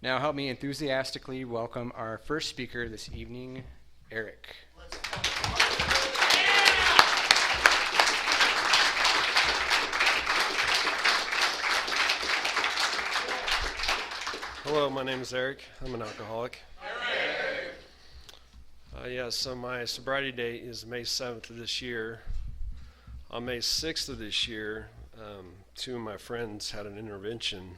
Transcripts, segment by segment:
Now help me enthusiastically welcome our first speaker this evening, Erik. Hello, my name is Erik. I'm an alcoholic. So my sobriety date is May 7th of this year. On May 6th of this year, two of my friends had an intervention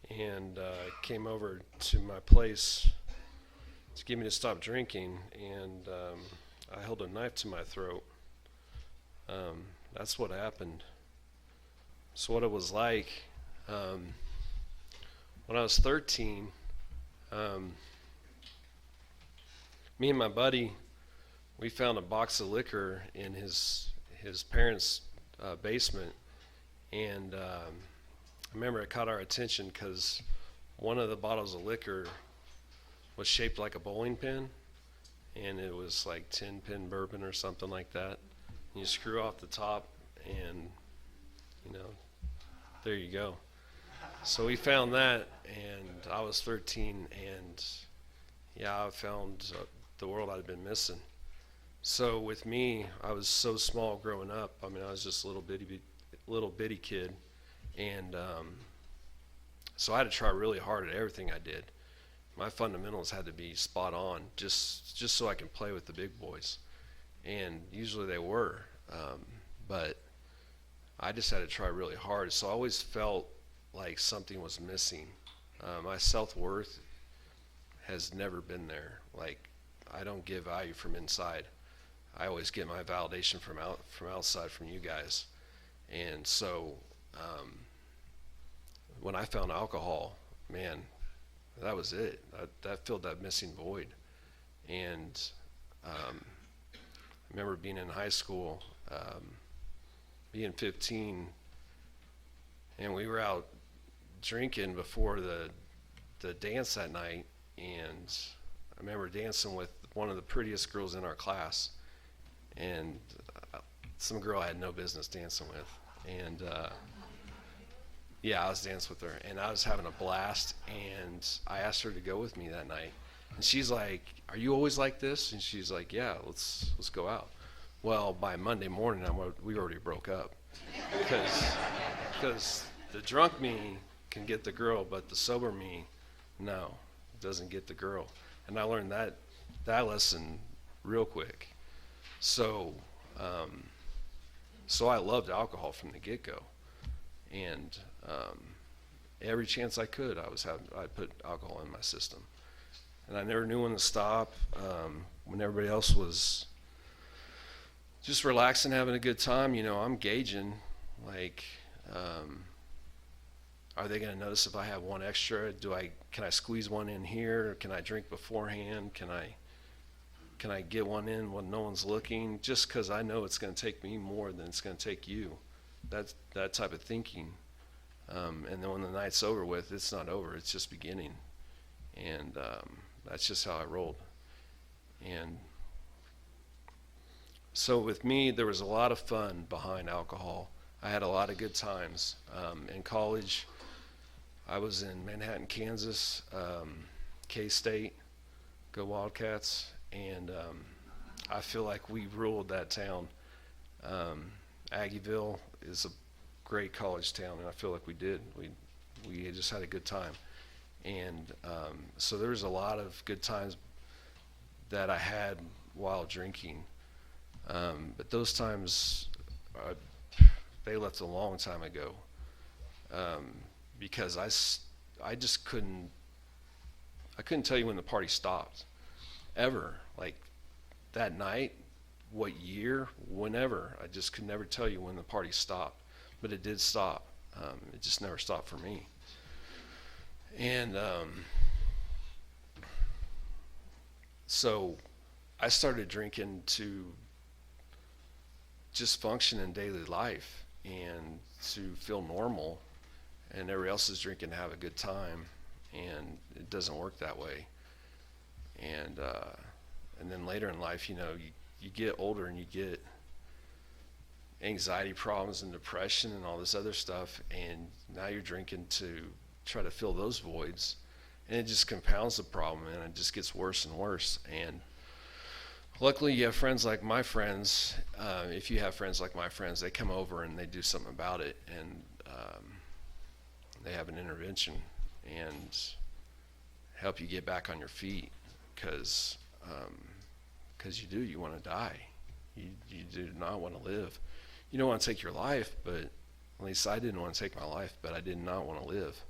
and came over to my place to get me to stop drinking, and I held a knife to my throat. That's what happened. So what it was like, when I was 13, me and my buddy, we found a box of liquor in his parents' basement, and I remember it caught our attention because one of the bottles of liquor was shaped like a bowling pin, and it was like 10-pin bourbon or something like that. And you screw off the top, and there you go. So we found that, and I was 13, and I found the world I'd been missing. So with me, I was so small growing up. I mean, I was just a little bitty kid, and so I had to try really hard at everything I did. My fundamentals had to be spot on, just so I can play with the big boys, and usually they were, but I just had to try really hard. So I always felt like something was missing. My self-worth has never been there. Like, I don't get value from inside. I always get my validation from outside, from you guys. And so when I found alcohol, man, that was it. That filled that missing void. And I remember being in high school, being 15, and we were out drinking before the dance that night, and I remember dancing with one of the prettiest girls in our class, and some girl I had no business dancing with, and I was dancing with her, and I was having a blast, and I asked her to go with me that night, and she's like, "Are you always like this?" And she's like, "Yeah, let's go out." Well, by Monday morning, we already broke up, because the drunk me can get the girl, but the sober me, no, doesn't get the girl. And I learned that lesson real quick. So I loved alcohol from the get-go, and every chance I could, I put alcohol in my system, and I never knew when to stop. When everybody else was just relaxing, having a good time, I'm gauging, like, are they going to notice if I have one extra? Can I squeeze one in here? Or can I drink beforehand? Can I get one in when no one's looking? Just because I know it's going to take me more than it's going to take you. That type of thinking. And then when the night's over with, it's not over. It's just beginning. And that's just how I rolled. And so with me, there was a lot of fun behind alcohol. I had a lot of good times. In college, I was in Manhattan, Kansas, K-State, go Wildcats, and I feel like we ruled that town. Aggieville is a great college town, and I feel like we did. We just had a good time. And so there was a lot of good times that I had while drinking. But those times, they left a long time ago, because I just couldn't tell you when the party stopped, ever. Like that night, what year, whenever, I just could never tell you when the party stopped, but it did stop. It just never stopped for me. And so I started drinking to just function in daily life and to feel normal, and everybody else is drinking to have a good time, and it doesn't work that way. And then later in life, you get older and you get anxiety problems and depression and all this other stuff, and now you're drinking to try to fill those voids. and it just compounds the problem, and it just gets worse and worse. And luckily, you have friends like my friends. If you have friends like my friends, they come over and they do something about it, and they have an intervention and help you get back on your feet, because you want to die. You do not want to live. You don't want to take your life, but at least I didn't want to take my life, but I did not want to live.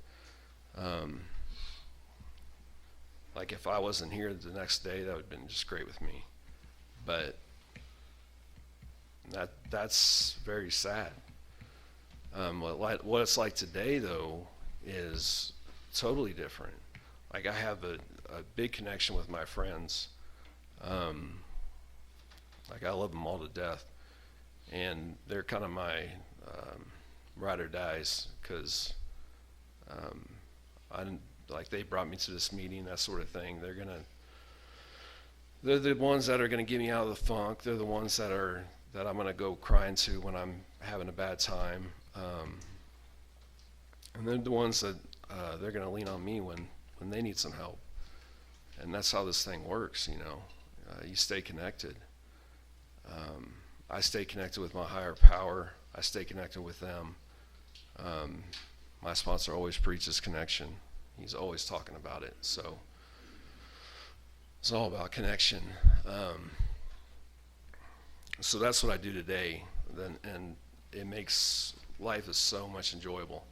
Like if I wasn't here the next day, that would have been just great with me. But that's very sad. What it's like today, though, is totally different. Like I have a big connection with my friends. Like I love them all to death, and they're kind of my ride or dies, because like they brought me to this meeting, that sort of thing. They're the ones that are gonna get me out of the funk. They're the ones that I'm gonna go crying to when I'm having a bad time, and they're the ones that they're gonna lean on me when they need some help. And that's how this thing works, you know. You stay connected. I stay connected with my higher power. I stay connected with them. My sponsor always preaches connection. He's always talking about it. So it's all about connection. So that's what I do today. And it makes life is so much enjoyable.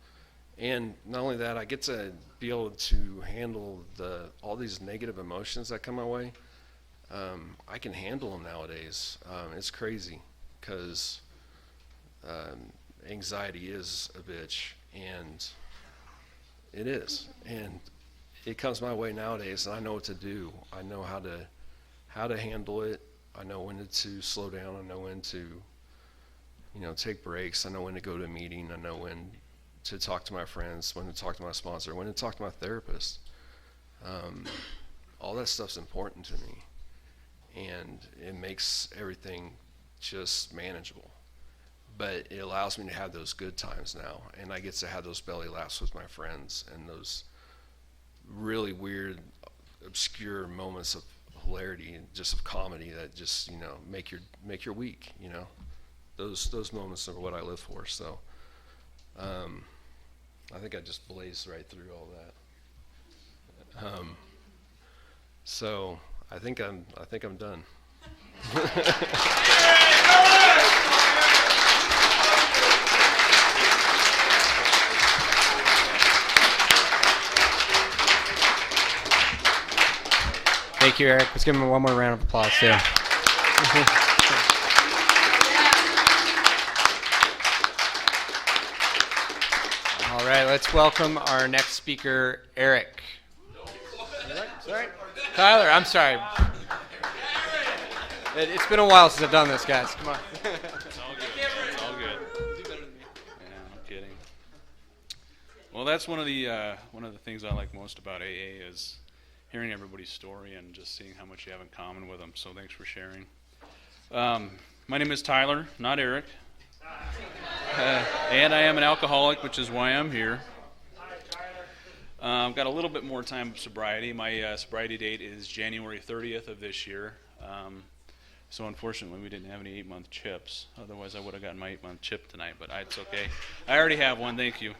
And not only that, I get to be able to handle all these negative emotions that come my way. I can handle them nowadays. It's crazy, because anxiety is a bitch, and it is. And it comes my way nowadays, and I know what to do. I know how to handle it. I know when to slow down. I know when to, take breaks. I know when to go to a meeting. I know when to talk to my friends, when to talk to my sponsor, when to talk to my therapist. All that stuff's important to me, and it makes everything just manageable. But it allows me to have those good times now, and I get to have those belly laughs with my friends, and those really weird, obscure moments of hilarity and just of comedy that just make your week. Those moments are what I live for. So I think I just blazed right through all that. So I think I'm done. Thank you, Eric. Let's give him one more round of applause, too. All right, let's welcome our next speaker, Erik. Sorry. Tyler, I'm sorry. It's been a while since I've done this, guys. Come on. It's all good. It's all good. You do better than me. Yeah, I'm kidding. Well, that's one of the things I like most about AA is hearing everybody's story and just seeing how much you have in common with them. So thanks for sharing. My name is Tyler, not Erik. And I am an alcoholic, which is why I'm here. I've got a little bit more time of sobriety. My sobriety date is January 30th of this year. So unfortunately, we didn't have any 8-month chips. Otherwise, I would have gotten my 8-month chip tonight, but it's okay. I already have one, thank you.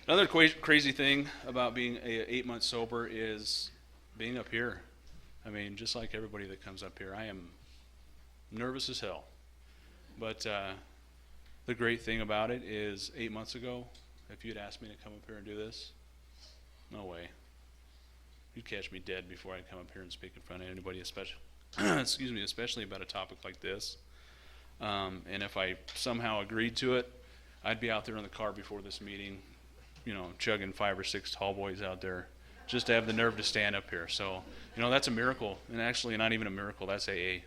Another crazy thing about being 8 months sober is being up here. I mean, just like everybody that comes up here, I am nervous as hell. But the great thing about it is 8 months ago, if you'd asked me to come up here and do this, no way. You'd catch me dead before I'd come up here and speak in front of anybody, especially about a topic like this. And if I somehow agreed to it, I'd be out there in the car before this meeting, chugging 5 or 6 tall boys out there just to have the nerve to stand up here. So, that's a miracle. And actually, not even a miracle, that's AA.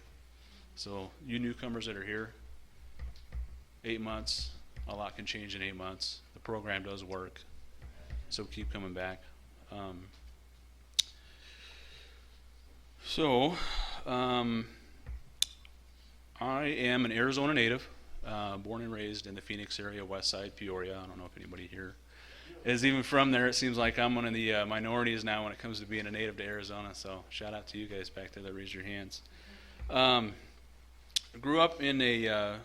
So, you newcomers that are here, 8 months, a lot can change in 8 months. The program does work. So, keep coming back. I am an Arizona native, born and raised in the Phoenix area, West Side, Peoria. I don't know if anybody here is even from there. It seems like I'm one of the minorities now when it comes to being a native to Arizona. So shout out to you guys back there that raised your hands. Grew up in a,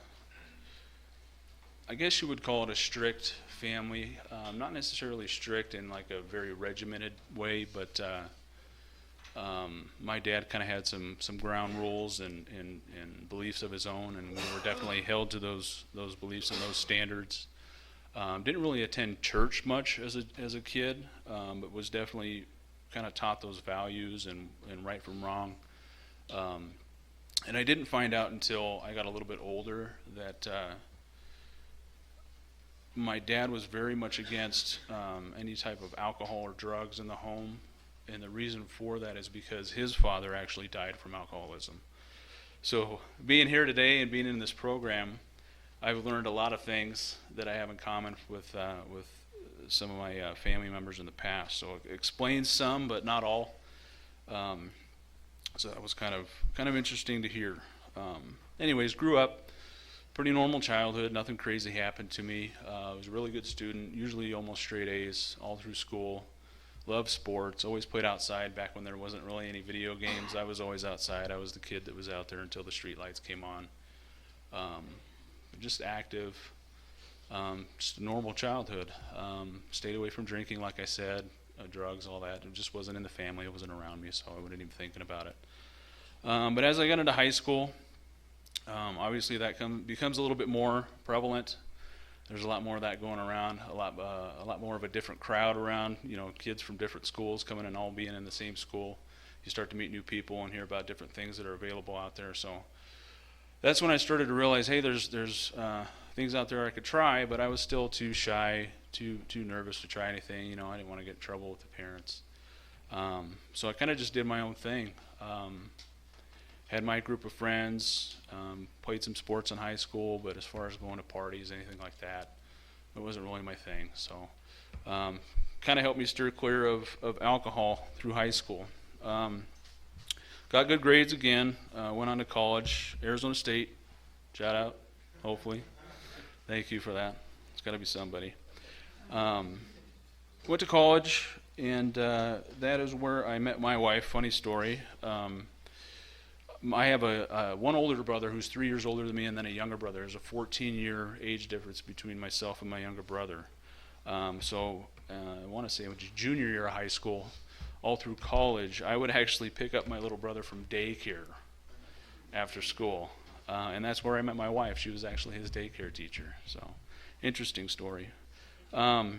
I guess you would call it a strict family. Not necessarily strict in like a very regimented way, but my dad kind of had some ground rules and beliefs of his own, and we were definitely held to those beliefs and those standards. Didn't really attend church much as a kid, but was definitely kind of taught those values and right from wrong. And I didn't find out until I got a little bit older that my dad was very much against any type of alcohol or drugs in the home. And the reason for that is because his father actually died from alcoholism. So being here today and being in this program, I've learned a lot of things that I have in common with some of my family members in the past. So it explains some, but not all. So that was kind of interesting to hear. Anyways, grew up, pretty normal childhood. Nothing crazy happened to me. I was a really good student, usually almost straight A's all through school. Loved sports, always played outside back when there wasn't really any video games. I was always outside. I was the kid that was out there until the street lights came on. Just active, just a normal childhood. Stayed away from drinking, like I said, drugs, all that. It just wasn't in the family. It wasn't around me, so I wasn't even thinking about it. But as I got into high school, obviously that becomes a little bit more prevalent. There's a lot more of that going around, a lot more of a different crowd around, kids from different schools coming and all being in the same school. You start to meet new people and hear about different things that are available out there. So that's when I started to realize, hey, there's things out there I could try, but I was still too shy, too nervous to try anything. I didn't want to get in trouble with the parents. So I kind of just did my own thing. Had my group of friends, played some sports in high school, but as far as going to parties, anything like that, it wasn't really my thing. So kind of helped me steer clear of alcohol through high school. Got good grades again, went on to college, Arizona State, shout out, hopefully. Thank you for that. It's got to be somebody. Went to college, and that is where I met my wife. Funny story. I have a one older brother who's 3 years older than me, and then a younger brother. There's a 14-year age difference between myself and my younger brother. So I want to say it was junior year of high school, all through college, I would actually pick up my little brother from daycare after school. And that's where I met my wife. She was actually his daycare teacher. So interesting story. But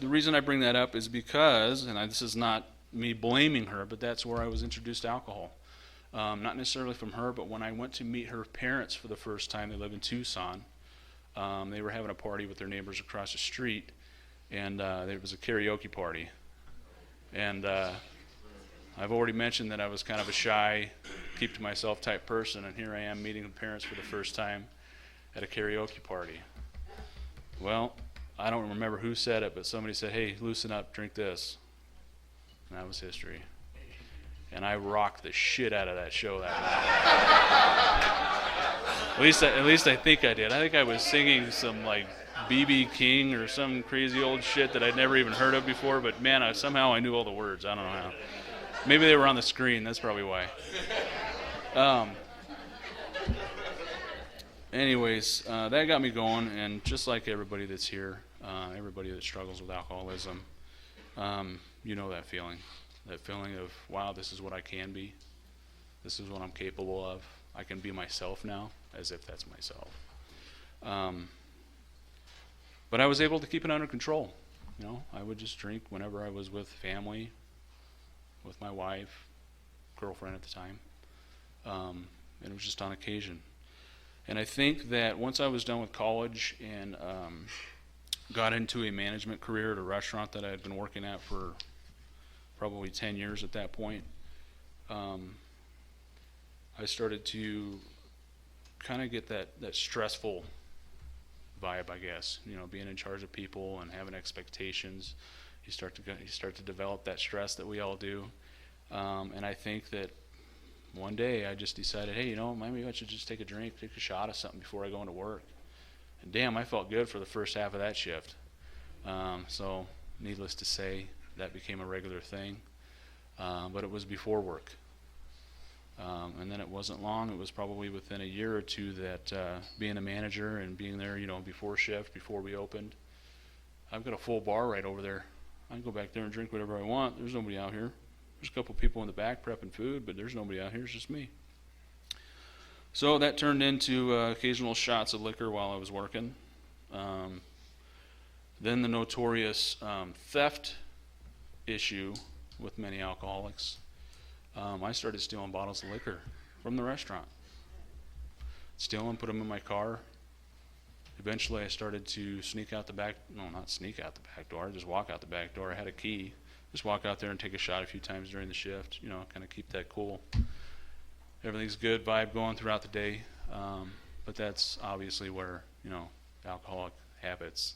the reason I bring that up is because, and this is not me blaming her, but that's where I was introduced to alcohol. Not necessarily from her, but when I went to meet her parents for the first time, they live in Tucson. They were having a party with their neighbors across the street, and there was a karaoke party. And I've already mentioned that I was kind of a shy, keep to myself type person, and here I am meeting the parents for the first time at a karaoke party. Well, I don't remember who said it, but somebody said, "Hey, loosen up, drink this." And that was history. And I rocked the shit out of that show that night. At least I think I did. I think I was singing some like B.B. King or some crazy old shit that I'd never even heard of before, but man, somehow I knew all the words. I don't know how. Maybe they were on the screen. That's probably why. Anyways, that got me going, and just like everybody that's here, everybody that struggles with alcoholism, you know that feeling of, wow, this is what I can be. This is what I'm capable of. I can be myself now, as if that's myself. But I was able to keep it under control. I would just drink whenever I was with family, with my wife, girlfriend at the time, and it was just on occasion. And I think that once I was done with college and got into a management career at a restaurant that I had been working at for probably 10 years at that point, I started to kind of get that stressful vibe, I guess. Being in charge of people and having expectations, you start to develop that stress that we all do. And I think that one day I just decided, hey, maybe I should just take a shot of something before I go into work. And damn, I felt good for the first half of that shift. So needless to say, that became a regular thing. But it was before work. And then it wasn't long, it was probably within a year or two that being a manager and being there, before shift, before we opened, I've got a full bar right over there. I can go back there and drink whatever I want. There's nobody out here. There's a couple people in the back prepping food, but there's nobody out here. It's just me. So that turned into occasional shots of liquor while I was working. Then the notorious theft issue with many alcoholics. I started stealing bottles of liquor from the restaurant. Steal them, put them in my car. Eventually I started to sneak out the back, no, not sneak out the back door, just walk out the back door. I had a key. Just walk out there and take a shot a few times during the shift, kind of keep that cool. Everything's good, vibe going throughout the day. But that's obviously where, alcoholic habits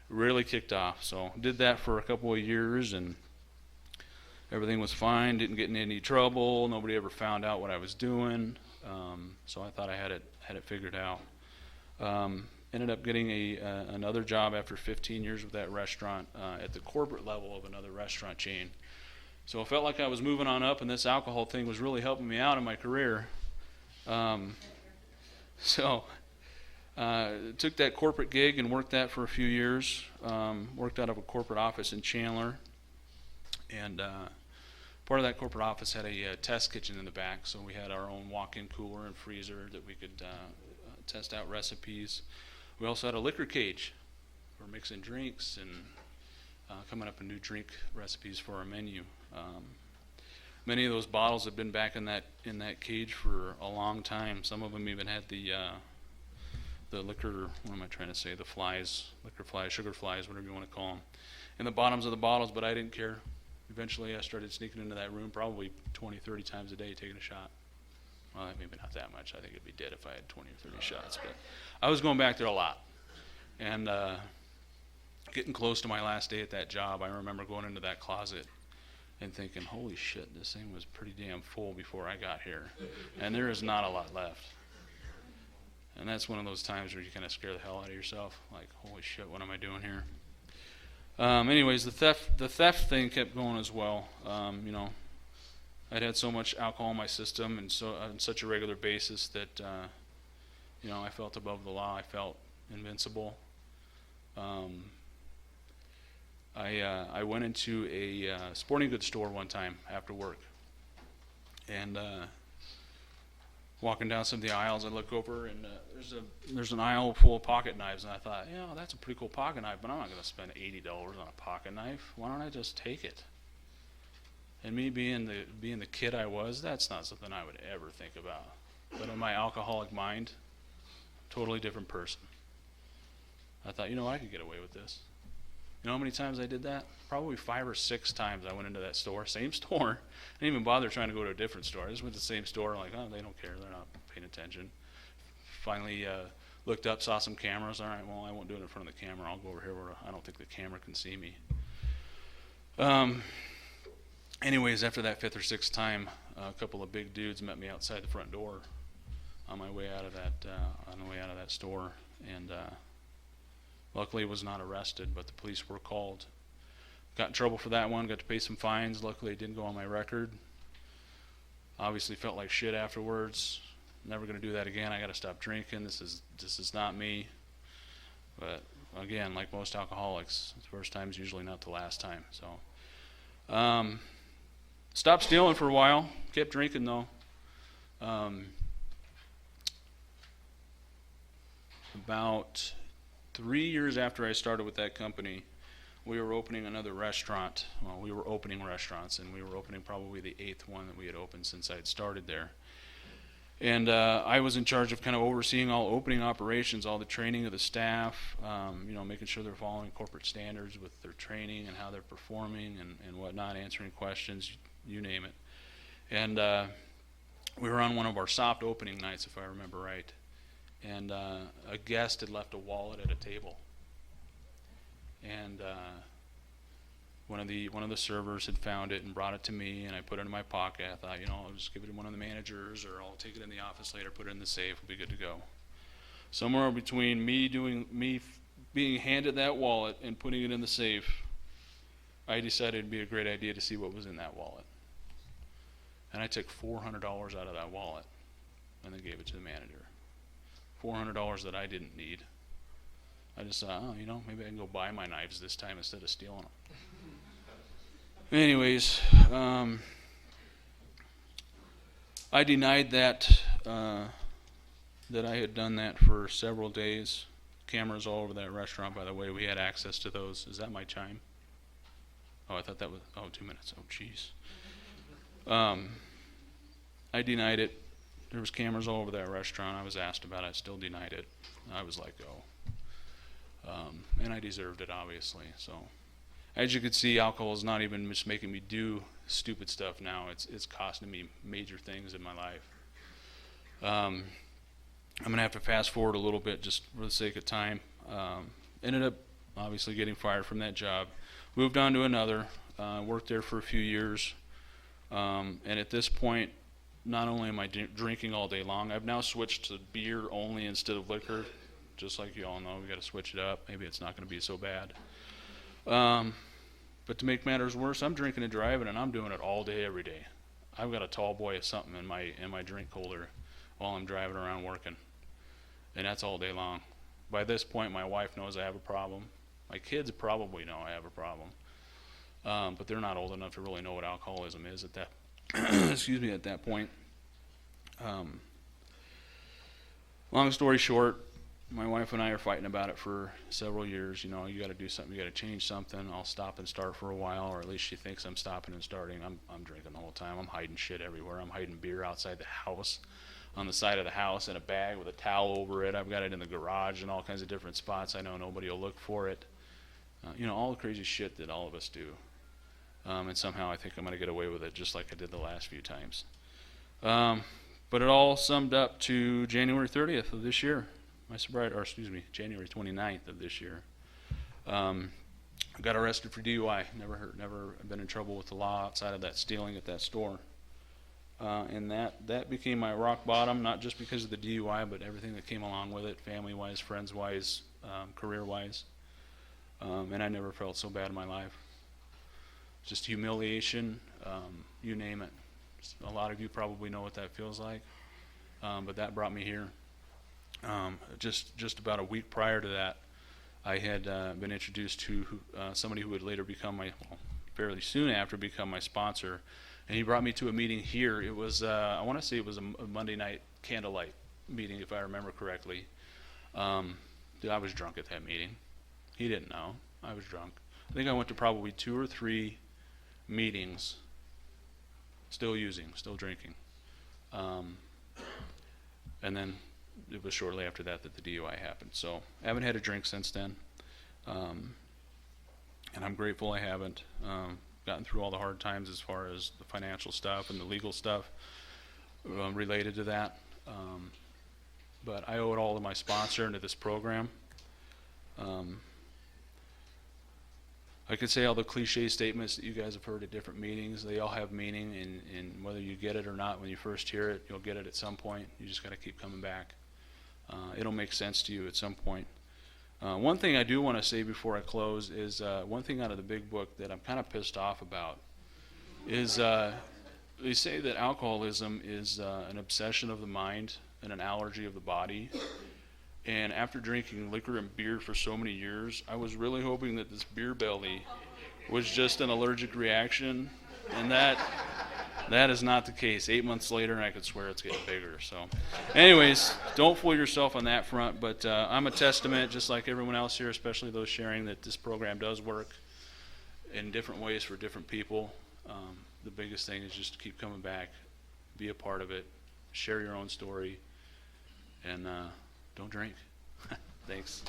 really kicked off. So did that for a couple of years, and everything was fine, didn't get in any trouble, nobody ever found out what I was doing. So I thought I had it figured out. Ended up getting another job after 15 years with that restaurant at the corporate level of another restaurant chain. So I felt like I was moving on up, and this alcohol thing was really helping me out in my career. So took that corporate gig and worked that for a few years. Worked out of a corporate office in Chandler. And part of that corporate office had a test kitchen in the back, so we had our own walk-in cooler and freezer that we could test out recipes. We also had a liquor cage for mixing drinks and coming up with new drink recipes for our menu. Many of those bottles have been back in that cage for a long time. Some of them even had the liquor, what am I trying to say, the flies, liquor flies, sugar flies, whatever you want to call them, in the bottoms of the bottles, but I didn't care. Eventually I started sneaking into that room probably 20, 30 times a day taking a shot. Well, maybe not that much. I think it'd be dead if I had 20 or 30 shots, but I was going back there a lot. And getting close to my last day at that job, I remember going into that closet and thinking, holy shit, this thing was pretty damn full before I got here. And there is not a lot left. And that's one of those times where you kind of scare the hell out of yourself. Like, holy shit, what am I doing here? Anyways, the theft thing kept going as well. I'd had so much alcohol in my system and so on such a regular basis that I felt above the law. I felt invincible. I went into a sporting goods store one time after work, and walking down some of the aisles, I look over and there's an aisle full of pocket knives, and I thought, that's a pretty cool pocket knife, but I'm not going to spend $80 on a pocket knife. Why don't I just take it? And me being the kid I was, that's not something I would ever think about. But in my alcoholic mind, totally different person. I thought, I could get away with this. You know how many times I did that? Probably 5 or 6 times I went into that store, same store. I didn't even bother trying to go to a different store. I just went to the same store, like, they don't care, they're not paying attention. Finally looked up, saw some cameras. All right, well, I won't do it in front of the camera. I'll go over here where I don't think the camera can see me. Anyways, after that 5th or 6th time, a couple of big dudes met me outside the front door on my way out of that store, and luckily was not arrested, but the police were called. Got in trouble for that one, got to pay some fines. Luckily it didn't go on my record. Obviously felt like shit afterwards. Never going to do that again. I got to stop drinking. This is not me. But again, like most alcoholics, the first time is usually not the last time. So stopped stealing for a while. Kept drinking though. About 3 years after I started with that company, we were opening another restaurant. Well, we were opening restaurants, and we were opening probably the 8th one that we had opened since I had started there. And I was in charge of kind of overseeing all opening operations, all the training of the staff, making sure they're following corporate standards with their training and how they're performing and whatnot, answering questions, you name it. And we were on one of our soft opening nights, if I remember right. And a guest had left a wallet at a table, and one of the servers had found it and brought it to me, and I put it in my pocket. I thought, I'll just give it to one of the managers, or I'll take it in the office later, put it in the safe, we'll be good to go. Somewhere between me being handed that wallet and putting it in the safe, I decided it'd be a great idea to see what was in that wallet. And I took $400 out of that wallet and then gave it to the manager. $400 that I didn't need. I just thought, maybe I can go buy my knives this time instead of stealing them. Anyways, I denied that I had done that for several days. Cameras all over that restaurant, by the way. We had access to those. Is that my chime? Oh, I thought that was, 2 minutes. Oh, jeez. I denied it. There was cameras all over that restaurant. I was asked about it. I still denied it. I was let go. And I deserved it, obviously. So, as you can see, alcohol is not even just making me do stupid stuff now. It's costing me major things in my life. I'm going to have to fast forward a little bit just for the sake of time. Ended up obviously getting fired from that job. Moved on to another. Worked there for a few years. And at this point, not only am I drinking all day long, I've now switched to beer only instead of liquor. Just like you all know, we got to switch it up. Maybe it's not going to be so bad. But to make matters worse, I'm drinking and driving, and I'm doing it all day, every day. I've got a tall boy of something in my drink holder while I'm driving around working, and that's all day long. By this point, my wife knows I have a problem. My kids probably know I have a problem, but they're not old enough to really know what alcoholism is at that. At that point. Long story short, my wife and I are fighting about it for several years. You got to do something. You got to change something. I'll stop and start for a while, or at least she thinks I'm stopping and starting. I'm drinking the whole time. I'm hiding shit everywhere. I'm hiding beer outside the house, on the side of the house, in a bag with a towel over it. I've got it in the garage and all kinds of different spots. I know nobody will look for it. All the crazy shit that all of us do. And somehow I think I'm going to get away with it, just like I did the last few times. But it all summed up to January 30th of this year. January 29th of this year. I got arrested for DUI. Never been in trouble with the law outside of that stealing at that store. And that became my rock bottom, not just because of the DUI, but everything that came along with it, family-wise, friends-wise, career-wise. And I never felt so bad in my life. Just humiliation, you name it. A lot of you probably know what that feels like, but that brought me here. Just about a week prior to that, I had been introduced to somebody who would later become fairly soon after become my sponsor, and he brought me to a meeting here. It was, I want to say it was a Monday night candlelight meeting, if I remember correctly. I was drunk at that meeting. He didn't know. I was drunk. I think I went to probably 2 or 3 meetings, still drinking. And then it was shortly after that the DUI happened. So I haven't had a drink since then. And I'm grateful I haven't gotten through all the hard times as far as the financial stuff and the legal stuff related to that. But I owe it all to my sponsor and to this program. I could say all the cliche statements that you guys have heard at different meetings. They all have meaning, and whether you get it or not when you first hear it, you'll get it at some point. You just got to keep coming back. It'll make sense to you at some point. One thing I do want to say before I close is one thing out of the big book that I'm kind of pissed off about is they say that alcoholism is an obsession of the mind and an allergy of the body. And after drinking liquor and beer for so many years, I was really hoping that this beer belly was just an allergic reaction, and that is not the case. 8 months later, and I could swear it's getting bigger. So anyways, don't fool yourself on that front, but I'm a testament, just like everyone else here, especially those sharing, that this program does work in different ways for different people. The biggest thing is just to keep coming back, be a part of it, share your own story, and don't drink. Thanks.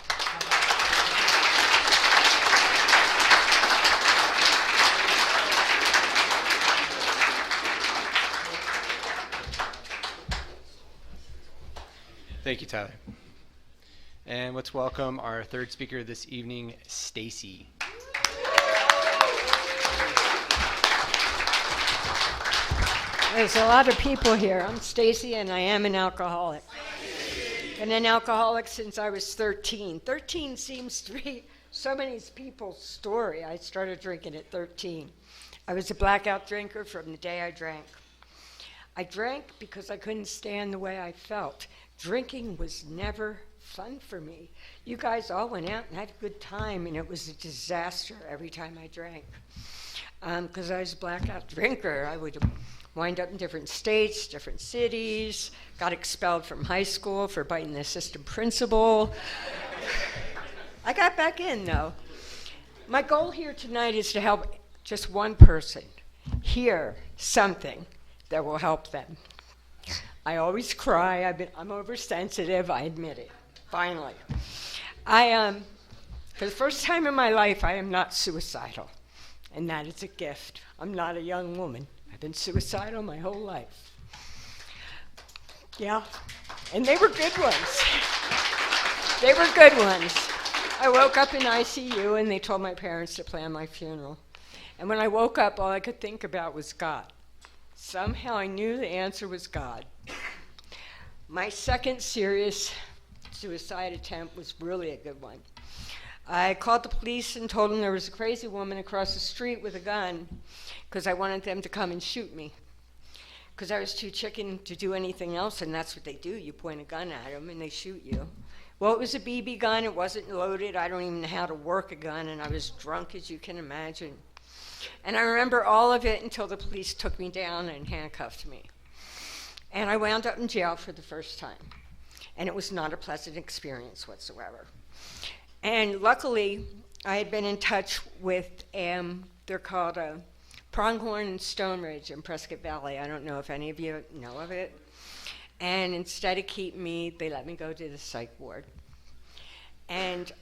Thank you, Tyler. And let's welcome our third speaker this evening, Stacey. There's a lot of people here. I'm Stacey, and I am an alcoholic. Been an alcoholic since I was 13. 13 seems to be so many people's story. I started drinking at 13. I was a blackout drinker from the day I drank. I drank because I couldn't stand the way I felt. Drinking was never fun for me. You guys all went out and had a good time, and it was a disaster every time I drank. Because I was a blackout drinker, I would wind up in different states, different cities, got expelled from high school for biting the assistant principal. I got back in, though. My goal here tonight is to help just one person hear something that will help them. I always cry. I'm oversensitive. I admit it. Finally. For the first time in my life, I am not suicidal, and that is a gift. I'm not a young woman. I've been suicidal my whole life. Yeah, and they were good ones. They were good ones. I woke up in ICU, and they told my parents to plan my funeral. And when I woke up, all I could think about was God. Somehow I knew the answer was God. My second serious suicide attempt was really a good one. I called the police and told them there was a crazy woman across the street with a gun because I wanted them to come and shoot me. Because I was too chicken to do anything else, and that's what they do. You point a gun at them and they shoot you. Well, it was a BB gun. It wasn't loaded. I don't even know how to work a gun, and I was drunk, as you can imagine. And I remember all of it until the police took me down and handcuffed me. And I wound up in jail for the first time. And it was not a pleasant experience whatsoever. And luckily, I had been in touch with, they're called Pronghorn and Stone Ridge in Prescott Valley. I don't know if any of you know of it. And instead of keeping me, they let me go to the psych ward. And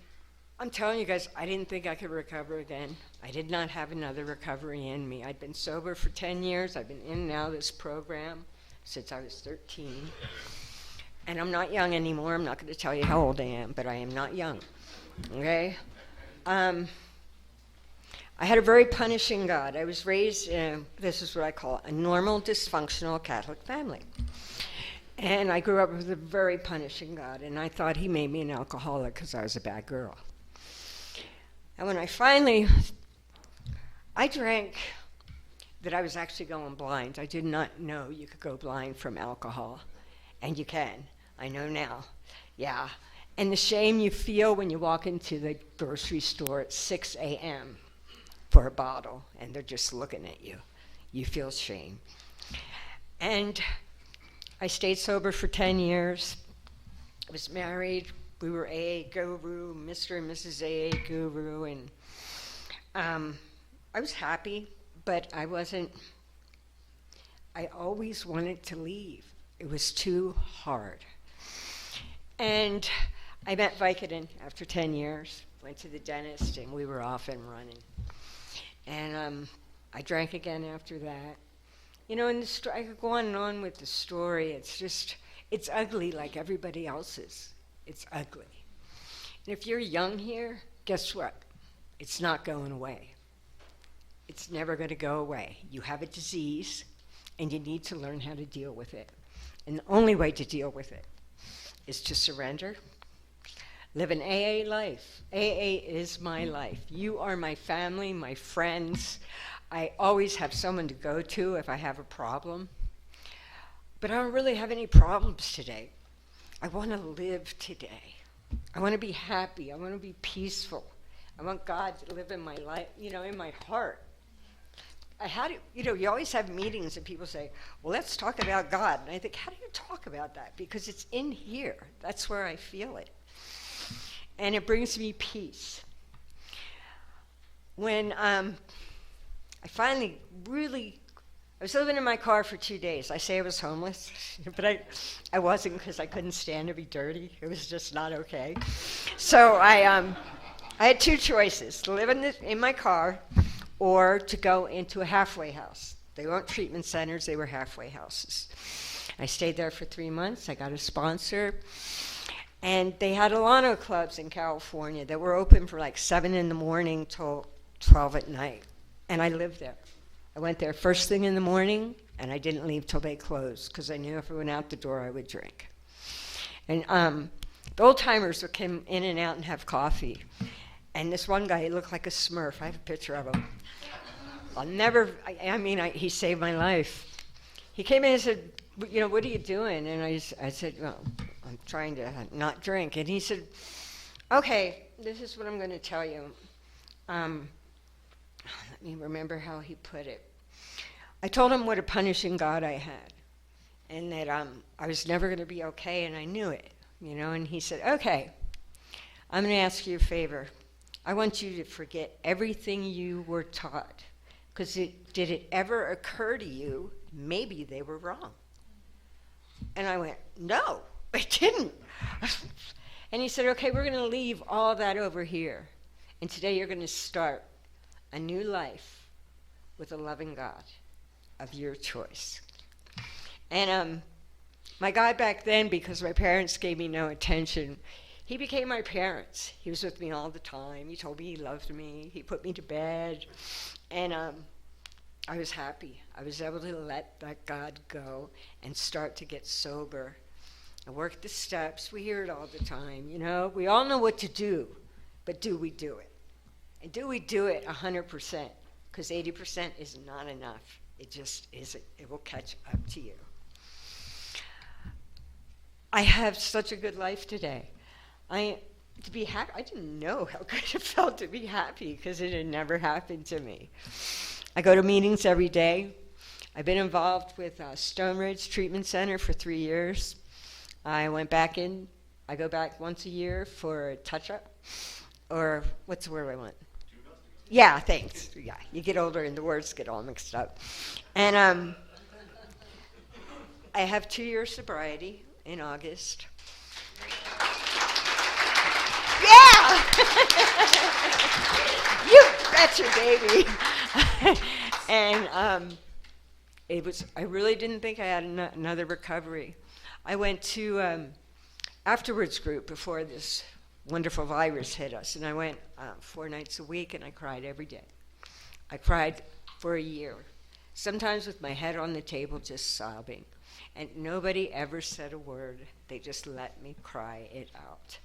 I'm telling you guys, I didn't think I could recover again. I did not have another recovery in me. I'd been sober for 10 years. I've been in and out of this program since I was 13. And I'm not young anymore. I'm not going to tell you how old I am, but I am not young. Okay? I had a very punishing God. I was raised in, this is what I call a normal, dysfunctional Catholic family. And I grew up with a very punishing God, and I thought he made me an alcoholic because I was a bad girl. And when I drank that I was actually going blind. I did not know you could go blind from alcohol. And you can. I know now. Yeah. And the shame you feel when you walk into the grocery store at 6 a.m. for a bottle, and they're just looking at you. You feel shame. And I stayed sober for 10 years. I was married. We were AA guru, Mr. and Mrs. AA guru, and I was happy, but I always wanted to leave. It was too hard. And I met Vicodin after 10 years, went to the dentist, and we were off and running. And I drank again after that. You know, and I could go on and on with the story. It's ugly like everybody else's. It's ugly. And if you're young here, guess what? It's not going away. It's never going to go away. You have a disease, and you need to learn how to deal with it. And the only way to deal with it is to surrender, live an AA life. AA is my life. You are my family, my friends. I always have someone to go to if I have a problem. But I don't really have any problems today. I want to live today. I want to be happy. I want to be peaceful. I want God to live in my life, in my heart. You always have meetings and people say, well, let's talk about God. And I think, how do you talk about that? Because it's in here. That's where I feel it. And it brings me peace. When I finally I was living in my car for 2 days. I say I was homeless, but I wasn't because I couldn't stand to be dirty. It was just not okay. So I had two choices, to live in my car or to go into a halfway house. They weren't treatment centers, they were halfway houses. I stayed there for 3 months. I got a sponsor. And they had Alano clubs in California that were open for like 7 in the morning till 12 at night. And I lived there. I went there first thing in the morning, and I didn't leave till they closed because I knew if I went out the door, I would drink. And the old timers would come in and out and have coffee. And this one guy, he looked like a Smurf. I have a picture of him. He saved my life. He came in and said, what are you doing? And I said, well, I'm trying to not drink. And he said, okay, this is what I'm going to tell you. Let me remember how he put it. I told him what a punishing God I had, and that I was never going to be okay, and I knew it, And he said, okay, I'm going to ask you a favor. I want you to forget everything you were taught, because did it ever occur to you maybe they were wrong? And I went, no, it didn't. And he said, okay, we're going to leave all that over here, and today you're going to start a new life with a loving God of your choice. And my guy back then, because my parents gave me no attention, he became my parents. He was with me all the time. He told me he loved me. He put me to bed. And I was happy. I was able to let that God go and start to get sober. I worked the steps. We hear it all the time, We all know what to do, but do we do it? And do we do it 100%? Because 80% is not enough. It just isn't. It will catch up to you. I have such a good life today. To be happy, I didn't know how good it felt to be happy because it had never happened to me. I go to meetings every day. I've been involved with Stone Ridge Treatment Center for 3 years. I go back once a year for a touch-up, or what's the word I want? Yeah, thanks. Yeah, you get older and the words get all mixed up. And I have 2 years sobriety in August. Yeah! You betcha, baby. And I really didn't think I had another recovery. I went to afterwards group before this wonderful virus hit us, and I went 4 nights a week, and I cried every day. I cried for a year, sometimes with my head on the table just sobbing, and nobody ever said a word. They just let me cry it out.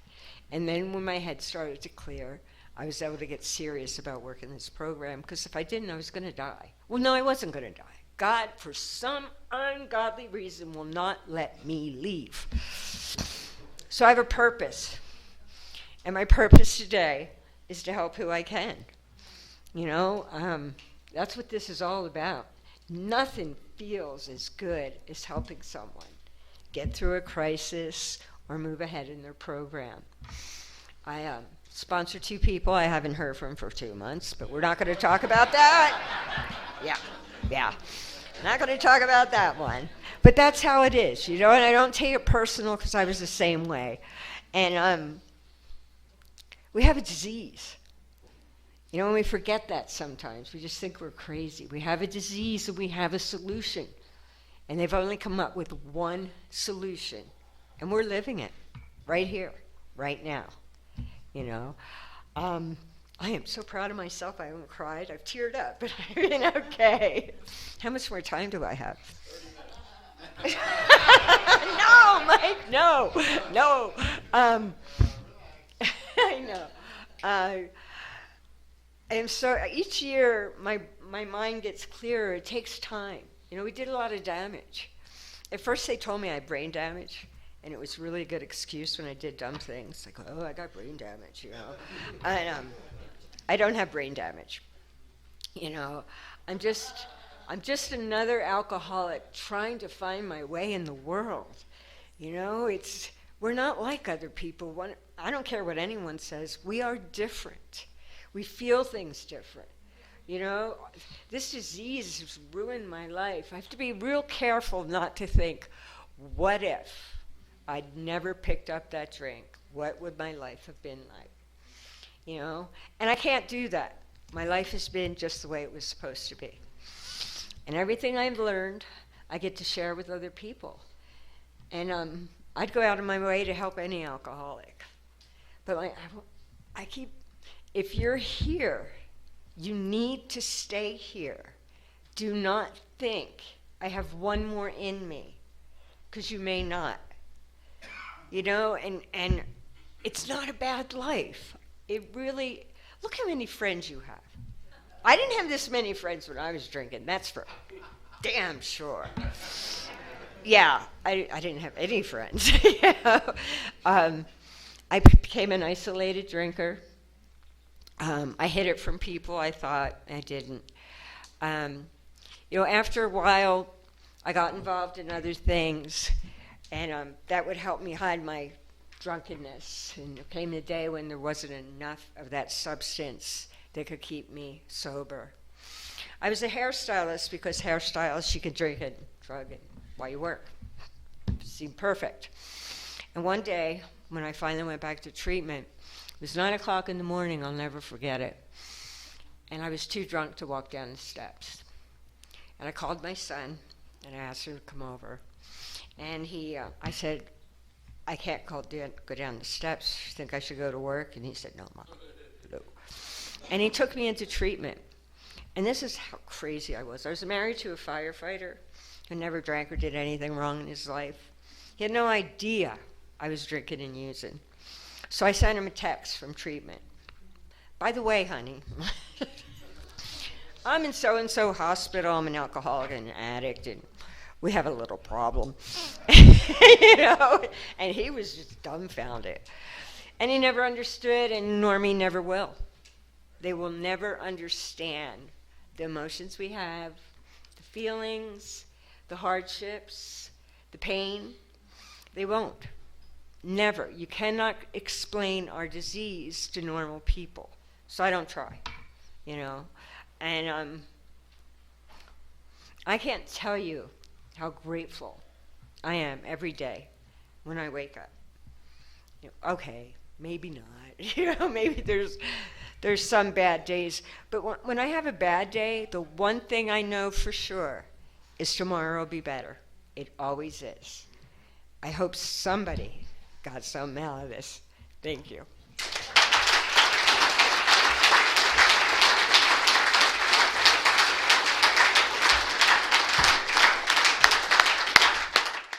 And then when my head started to clear, I was able to get serious about working this program, because if I didn't, I was going to die. Well, no, I wasn't going to die. God, for some ungodly reason, will not let me leave. So I have a purpose. And my purpose today is to help who I can. That's what this is all about. Nothing feels as good as helping someone get through a crisis or move ahead in their program. I sponsor 2 people I haven't heard from for 2 months, but we're not going to talk about that. Yeah. Not going to talk about that one. But that's how it is, and I don't take it personal because I was the same way. And we have a disease. And we forget that sometimes. We just think we're crazy. We have a disease and we have a solution. And they've only come up with one solution. And we're living it right here, right now. I am so proud of myself. I haven't cried. I've teared up, but I've been okay. How much more time do I have? No, Mike, no. I know. And so each year, my mind gets clearer. It takes time. We did a lot of damage. At first, they told me I had brain damage, and it was really a good excuse when I did dumb things. Like, oh, I got brain damage, And I don't have brain damage. I'm just another alcoholic trying to find my way in the world. We're not like other people. I don't care what anyone says. We are different. We feel things different. This disease has ruined my life. I have to be real careful not to think, what if I'd never picked up that drink? What would my life have been like? And I can't do that. My life has been just the way it was supposed to be. And everything I've learned, I get to share with other people. And I'd go out of my way to help any alcoholic. But if you're here, you need to stay here. Do not think I have one more in me, because you may not. you know, and it's not a bad life. It really, look how many friends you have. I didn't have this many friends when I was drinking, that's for damn sure. Yeah, I didn't have any friends. You know? I became an isolated drinker. I hid it from people. I thought I didn't. You know, after a while, I got involved in other things, and that would help me hide my drunkenness. And there came a day when there wasn't enough of that substance that could keep me sober. I was a hairstylist because hairstylists, you could drink and drug it while you work. It seemed perfect. And one day, when I finally went back to treatment, it was 9 o'clock in the morning, I'll never forget it. And I was too drunk to walk down the steps. And I called my son, and I asked him to come over. And I said, I can't go down the steps. You think I should go to work? And he said, no, Mom, no. And he took me into treatment. And this is how crazy I was. I was married to a firefighter who never drank or did anything wrong in his life. He had no idea I was drinking and using. So I sent him a text from treatment. By the way, honey, I'm in so-and-so hospital. I'm an alcoholic and an addict, and we have a little problem. You know? And he was just dumbfounded. And he never understood, and Normie never will. They will never understand the emotions we have, the feelings, the hardships, the pain. They won't. Never. You cannot explain our disease to normal people. So I don't try, you know. And I can't tell you how grateful I am every day when I wake up. You know, okay, maybe not. You know, maybe there's some bad days. But when I have a bad day, the one thing I know for sure is tomorrow will be better. It always is. I hope somebody got something out of this. Thank you.